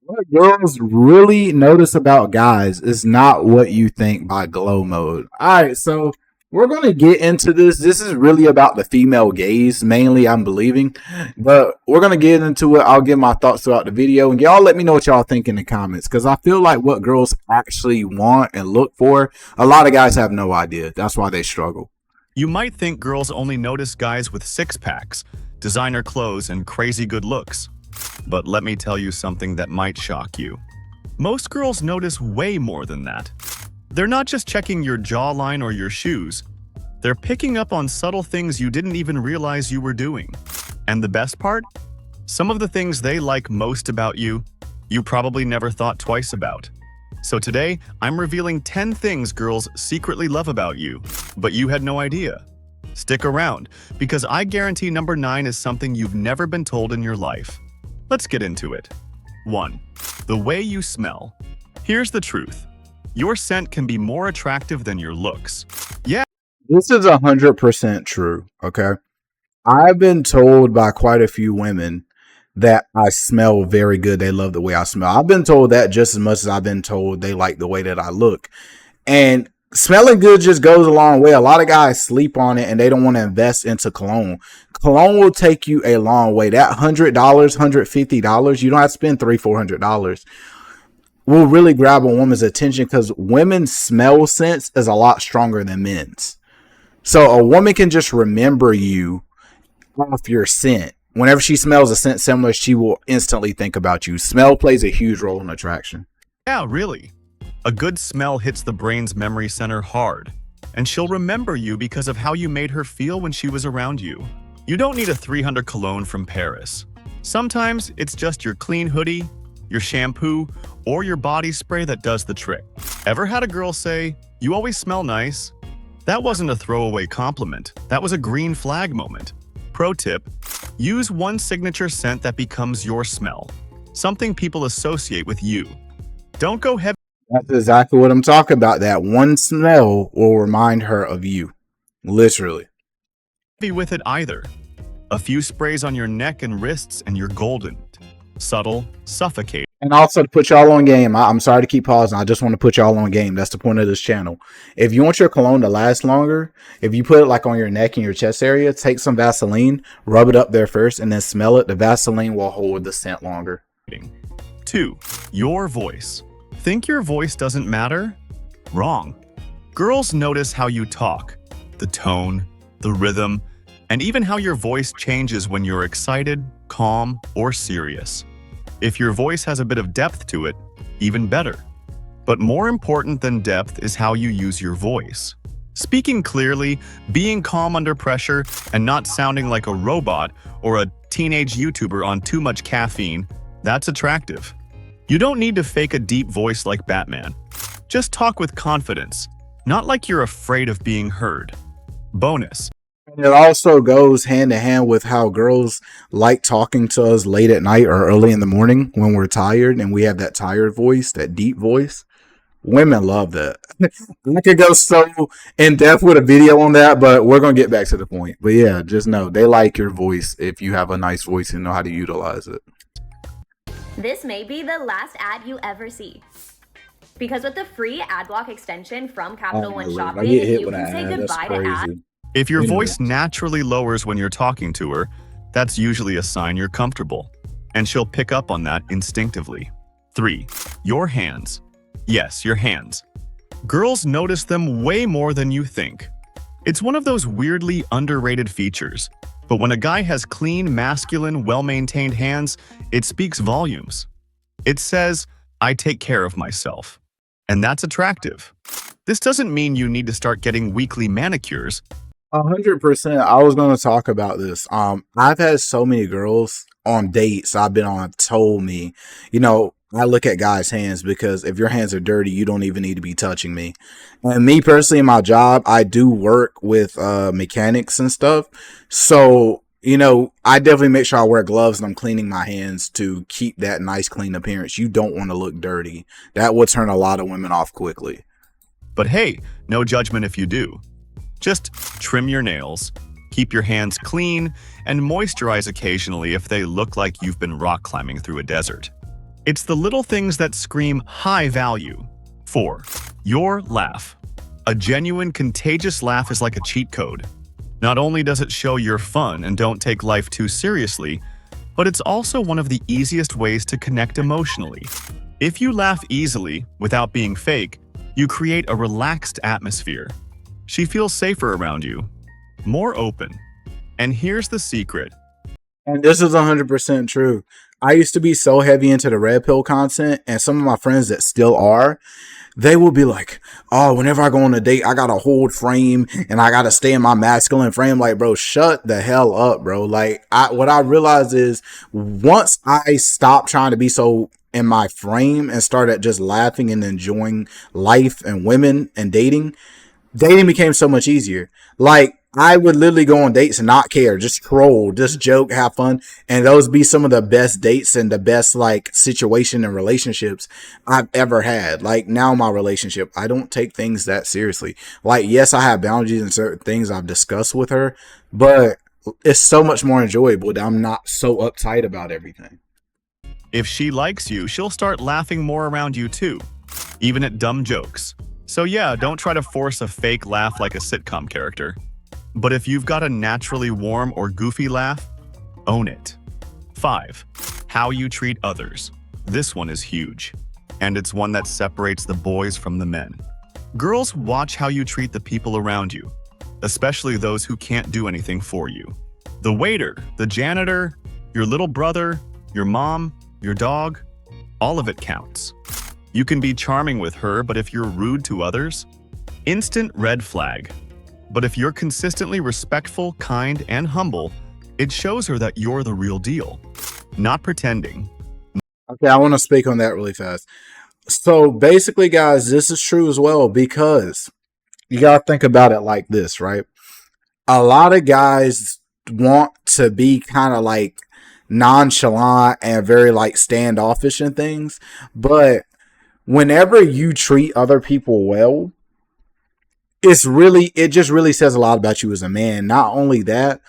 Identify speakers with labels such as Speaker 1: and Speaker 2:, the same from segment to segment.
Speaker 1: What girls really notice about guys is not what you think by glow mode. All right, so we're going to get into this. This is really about the female gaze, mainly, I'm believing. But we're going to get into it. I'll give my thoughts throughout the video. And y'all let me know what y'all think in the comments. Because I feel like what girls actually want and look for, a lot of guys have no idea. That's why they struggle.
Speaker 2: You might think girls only notice guys with six-packs, designer clothes, and crazy good looks. But let me tell you something that might shock you. Most girls notice way more than that. They're not just checking your jawline or your shoes. They're picking up on subtle things you didn't even realize you were doing. And the best part? Some of the things they like most about you, you probably never thought twice about. So today, I'm revealing 10 things girls secretly love about you, but you had no idea. Stick around, because I guarantee number 9 is something you've never been told in your life. Let's get into it. 1. The way you smell. Here's the truth. Your scent can be more attractive than your looks. Yeah.
Speaker 1: This is 100% true, okay? I've been told by quite a few women that I smell very good. They love the way I smell. I've been told that just as much as I've been told they like the way that I look. And smelling good just goes a long way. A lot of guys sleep on it and they don't want to invest into cologne. Cologne will take you a long way. That $100, $150, you don't have to spend $300-$400. Will really grab a woman's attention because women's smell sense is a lot stronger than men's. So a woman can just remember you off your scent. Whenever she smells a scent similar, she will instantly think about you. Smell plays a huge role in attraction.
Speaker 2: Yeah, really. A good smell hits the brain's memory center hard, and she'll remember you because of how you made her feel when she was around you. You don't need a 300 cologne from Paris. Sometimes it's just your clean hoodie, your shampoo, or your body spray that does the trick. Ever had a girl say, "You always smell nice"? That wasn't a throwaway compliment. That was a green flag moment. Pro tip, use one signature scent that becomes your smell. Something people associate with you. Don't go heavy.
Speaker 1: That's exactly what I'm talking about. That one smell will remind her of you. Literally.
Speaker 2: With it either. A few sprays on your neck and wrists and you're golden. Subtle, suffocating.
Speaker 1: And also to put y'all on game, I'm sorry to keep pausing. I just want to put y'all on game. That's the point of this channel. If you want your cologne to last longer, if you put it like on your neck and your chest area, take some Vaseline, rub it up there first, and then smell it. The Vaseline will hold the scent longer.
Speaker 2: 2. Your voice. Think your voice doesn't matter? Wrong. Girls notice how you talk, the tone, the rhythm, and even how your voice changes when you're excited, calm, or serious. If your voice has a bit of depth to it, even better. But more important than depth is how you use your voice. Speaking clearly, being calm under pressure, and not sounding like a robot or a teenage YouTuber on too much caffeine, that's attractive. You don't need to fake a deep voice like Batman. Just talk with confidence, not like you're afraid of being heard. Bonus.
Speaker 1: It also goes hand in hand with how girls like talking to us late at night or early in the morning when we're tired and we have that tired voice, that deep voice. Women love that. I could go so in depth with a video on that, but we're going to get back to the point. But yeah, just know they like your voice if you have a nice voice and know how to utilize it.
Speaker 3: This may be the last ad you ever see. Because with the free ad block extension from Capital One Shopping, you can say goodbye to ads.
Speaker 2: If your voice naturally lowers when you're talking to her, that's usually a sign you're comfortable, and she'll pick up on that instinctively. 3. Your hands. Yes, your hands. Girls notice them way more than you think. It's one of those weirdly underrated features, but when a guy has clean, masculine, well-maintained hands, it speaks volumes. It says, "I take care of myself." And that's attractive. This doesn't mean you need to start getting weekly manicures.
Speaker 1: 100%. I was going to talk about this. I've had so many girls on dates I've been on told me, I look at guys' hands because if your hands are dirty, you don't even need to be touching me. And me personally, in my job, I do work with mechanics and stuff. So, I definitely make sure I wear gloves and I'm cleaning my hands to keep that nice, clean appearance. You don't want to look dirty. That would turn a lot of women off quickly.
Speaker 2: But hey, no judgment if you do. Just trim your nails, keep your hands clean, and moisturize occasionally if they look like you've been rock climbing through a desert. It's the little things that scream high value. 4. Your laugh. A genuine, contagious laugh is like a cheat code. Not only does it show you're fun and don't take life too seriously, but it's also one of the easiest ways to connect emotionally. If you laugh easily, without being fake, you create a relaxed atmosphere. She feels safer around you, more open. And here's the secret.
Speaker 1: And this is 100% true. I used to be so heavy into the red pill content, and some of my friends that still are, they will be like, oh, whenever I go on a date, I gotta hold frame and I gotta stay in my masculine frame. Like, bro, shut the hell up, bro. Like, what I realized is once I stopped trying to be so in my frame and started just laughing and enjoying life and women and dating became so much easier. Like, I would literally go on dates and not care, just troll, just joke, have fun. And those be some of the best dates and the best like situation and relationships I've ever had. Like now my relationship, I don't take things that seriously. Like, yes, I have boundaries and certain things I've discussed with her, but it's so much more enjoyable that I'm not so uptight about everything.
Speaker 2: If she likes you, she'll start laughing more around you too, even at dumb jokes. So yeah, don't try to force a fake laugh like a sitcom character. But if you've got a naturally warm or goofy laugh, own it. 5. How you treat others. This one is huge, and it's one that separates the boys from the men. Girls watch how you treat the people around you, especially those who can't do anything for you. The waiter, the janitor, your little brother, your mom, your dog, all of it counts. You can be charming with her, but if you're rude to others, instant red flag. But if you're consistently respectful, kind, and humble, it shows her that you're the real deal, not pretending.
Speaker 1: Okay, I want to speak on that really fast. So basically, guys, this is true as well because you got to think about it like this, right? A lot of guys want to be kind of like nonchalant and very like standoffish and things, but whenever you treat other people well, it just really says a lot about you as a man. Not only that,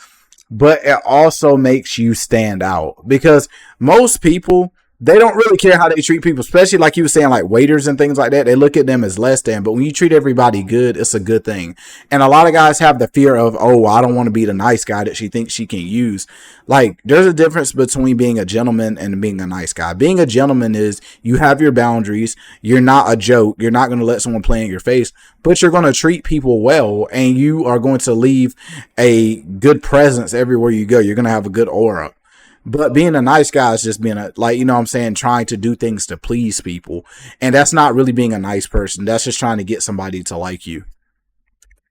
Speaker 1: but it also makes you stand out because most people, they don't really care how they treat people, especially like you were saying, like waiters and things like that. They look at them as less than, but when you treat everybody good, it's a good thing. And a lot of guys have the fear of, oh, I don't want to be the nice guy that she thinks she can use. Like, there's a difference between being a gentleman and being a nice guy. Being a gentleman is you have your boundaries. You're not a joke. You're not going to let someone play in your face, but you're going to treat people well, and you are going to leave a good presence everywhere you go. You're going to have a good aura. But being a nice guy is just being trying to do things to please people. And that's not really being a nice person. That's just trying to get somebody to like you.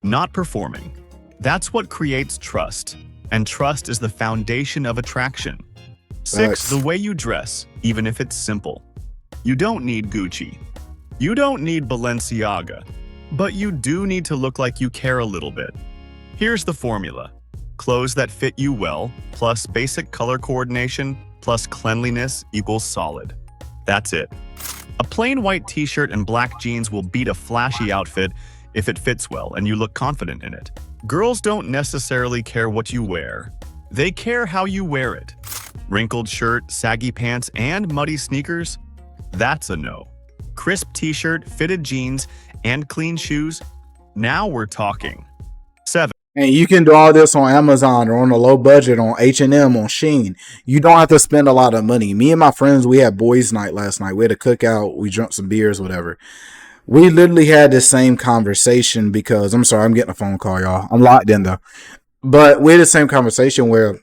Speaker 2: Not performing. That's what creates trust. And trust is the foundation of attraction. 6. The way you dress, even if it's simple. You don't need Gucci. You don't need Balenciaga. But you do need to look like you care a little bit. Here's the formula. Clothes that fit you well, plus basic color coordination, plus cleanliness equals solid. That's it. A plain white t-shirt and black jeans will beat a flashy outfit if it fits well and you look confident in it. Girls don't necessarily care what you wear. They care how you wear it. Wrinkled shirt, saggy pants, and muddy sneakers? That's a no. Crisp t-shirt, fitted jeans, and clean shoes? Now we're talking. 7.
Speaker 1: And you can do all this on Amazon or on a low budget on H&M, on Shein. You don't have to spend a lot of money. Me and my friends, we had boys' night last night. We had a cookout. We drank some beers, whatever. We literally had this same conversation because, I'm sorry, I'm getting a phone call, y'all. I'm locked in though. But we had the same conversation where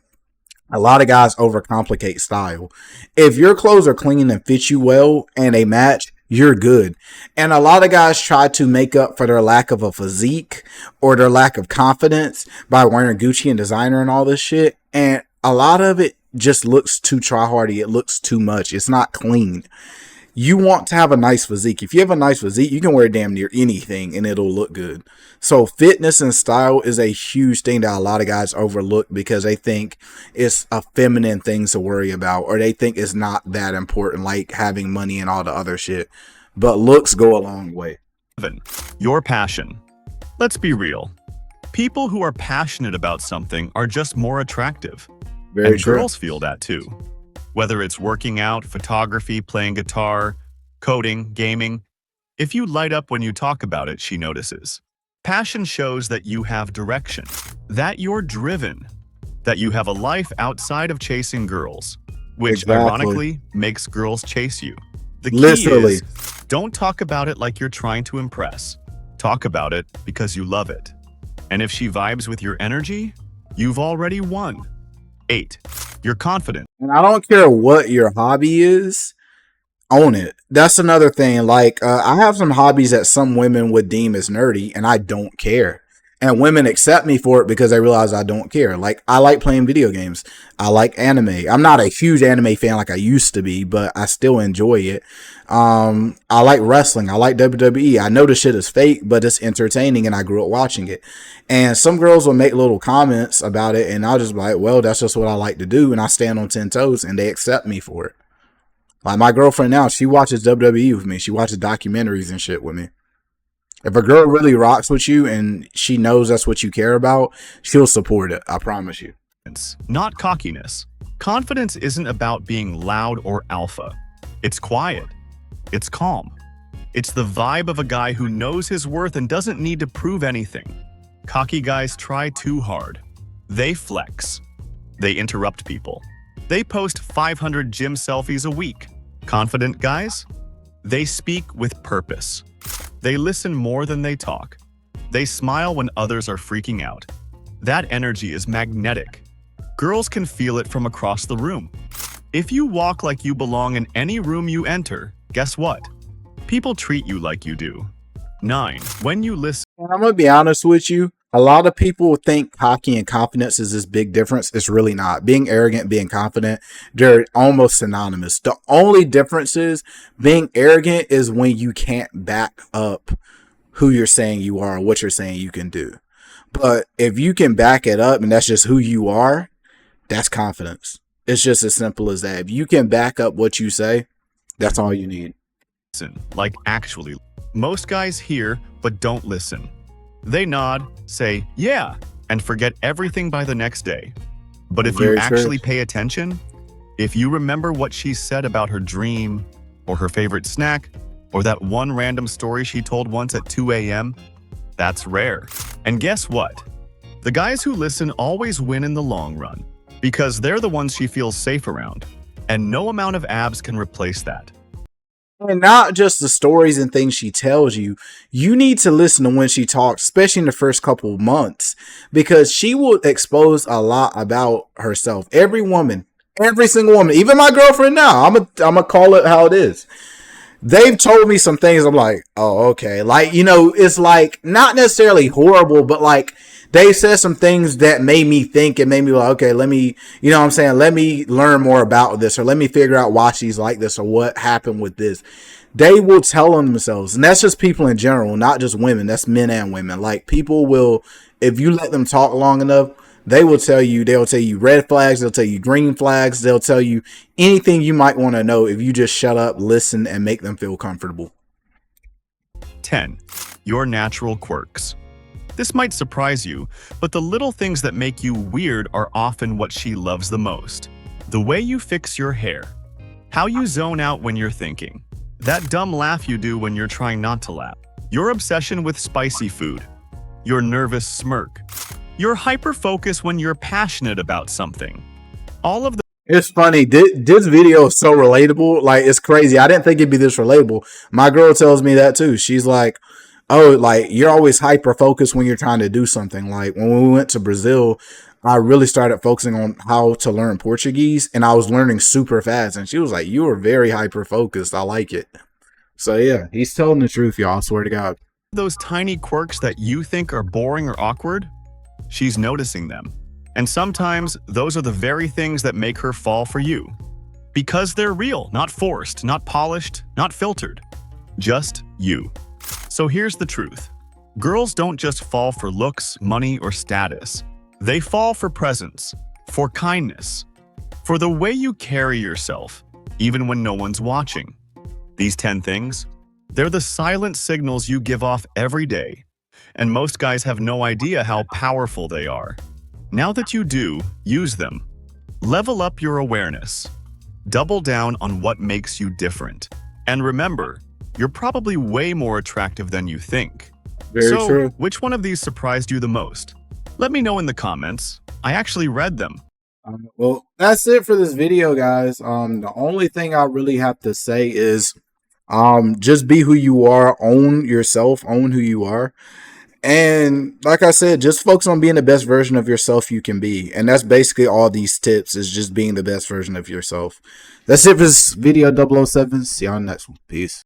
Speaker 1: a lot of guys overcomplicate style. If your clothes are clean and fit you well and they match, you're good. And a lot of guys try to make up for their lack of a physique or their lack of confidence by wearing Gucci and designer and all this shit. And a lot of it just looks too try-hardy. It looks too much. It's not clean. You want to have a nice physique. If you have a nice physique, you can wear damn near anything and it'll look good. So fitness and style is a huge thing that a lot of guys overlook because they think it's a feminine thing to worry about, or they think it's not that important, like having money and all the other shit. But looks go a long way.
Speaker 2: 7. Your passion. Let's be real. People who are passionate about something are just more attractive.
Speaker 1: Very
Speaker 2: and
Speaker 1: true.
Speaker 2: Girls feel that too. Whether it's working out, photography, playing guitar, coding, gaming, if you light up when you talk about it, she notices. Passion shows that you have direction, that you're driven, that you have a life outside of chasing girls, which ironically makes girls chase you. The key is, don't talk about it like you're trying to impress. Talk about it because you love it. And if she vibes with your energy, you've already won. 8. You're confident.
Speaker 1: And I don't care what your hobby is, own it. That's another thing. Like, I have some hobbies that some women would deem as nerdy, and I don't care. And women accept me for it because they realize I don't care. Like, I like playing video games. I like anime. I'm not a huge anime fan like I used to be, but I still enjoy it. I like wrestling. I like WWE. I know the shit is fake, but it's entertaining, and I grew up watching it. And some girls will make little comments about it, and I'll just be like, well, that's just what I like to do, and I stand on 10 toes, and they accept me for it. Like, my girlfriend now, she watches WWE with me. She watches documentaries and shit with me. If a girl really rocks with you and she knows that's what you care about, she'll support it. I promise you.
Speaker 2: Not cockiness. Confidence isn't about being loud or alpha. It's quiet. It's calm. It's the vibe of a guy who knows his worth and doesn't need to prove anything. Cocky guys try too hard. They flex. They interrupt people. They post 500 gym selfies a week. Confident guys? They speak with purpose. They listen more than they talk. They smile when others are freaking out. That energy is magnetic. Girls can feel it from across the room. If you walk like you belong in any room you enter, guess what? People treat you like you do. 9. When you listen.
Speaker 1: I'm going to be honest with you. A lot of people think cocky and confidence is this big difference. It's really not. Being arrogant, being confident, they're almost synonymous. The only difference is being arrogant is when you can't back up who you're saying you are, what you're saying you can do. But if you can back it up and that's just who you are, that's confidence. It's just as simple as that. If you can back up what you say, that's all you need.
Speaker 2: Like actually, most guys hear but don't listen. They nod, say, yeah, and forget everything by the next day. But if you actually pay attention, if you remember what she said about her dream, or her favorite snack, or that one random story she told once at 2 a.m., that's rare. And guess what? The guys who listen always win in the long run, because they're the ones she feels safe around. And no amount of abs can replace that.
Speaker 1: And not just the stories and things she tells you. You need to listen to when she talks, especially in the first couple of months, because she will expose a lot about herself. Every woman, every single woman, even my girlfriend now, I'm gonna call it how it is. They've told me some things. I'm like, oh, okay. Like, you know, it's like not necessarily horrible, but like they said some things that made me think and made me like, okay, let me, you know what I'm saying? Let me learn more about this, or let me figure out why she's like this, or what happened with this. They will tell on themselves. And that's just people in general, not just women. That's men and women. Like, people will, if you let them talk long enough, they'll tell you red flags, they'll tell you green flags, they'll tell you anything you might want to know if you just shut up, listen, and make them feel comfortable.
Speaker 2: 10. Your natural quirks. This might surprise you, but the little things that make you weird are often what she loves the most. The way you fix your hair, how you zone out when you're thinking, that dumb laugh you do when you're trying not to laugh, your obsession with spicy food, your nervous smirk, your hyper-focus when you're passionate about something. All of the...
Speaker 1: It's funny. This video is so relatable. Like, it's crazy. I didn't think it'd be this relatable. My girl tells me that too. She's like, oh, like, you're always hyper-focused when you're trying to do something. Like, when we went to Brazil, I really started focusing on how to learn Portuguese, and I was learning super fast. And she was like, you were very hyper-focused. I like it. So, yeah, he's telling the truth, y'all. I swear to God.
Speaker 2: Those tiny quirks that you think are boring or awkward, she's noticing them. And sometimes those are the very things that make her fall for you. Because they're real, not forced, not polished, not filtered. Just you. So here's the truth. Girls don't just fall for looks, money, or status. They fall for presence, for kindness, for the way you carry yourself, even when no one's watching. These 10 things, they're the silent signals you give off every day. And most guys have no idea how powerful they are. Now that you do, use them. Level up your awareness. Double down on what makes you different. And remember, you're probably way more attractive than you think.
Speaker 1: Very true.
Speaker 2: Which one of these surprised you the most? Let me know in the comments. I actually read them.
Speaker 1: Well, that's it for this video, guys. The only thing I really have to say is just be who you are, own yourself, own who you are. And like I said, just focus on being the best version of yourself you can be. And that's basically all these tips, is just being the best version of yourself. That's it for this video 007. See y'all next one. Peace.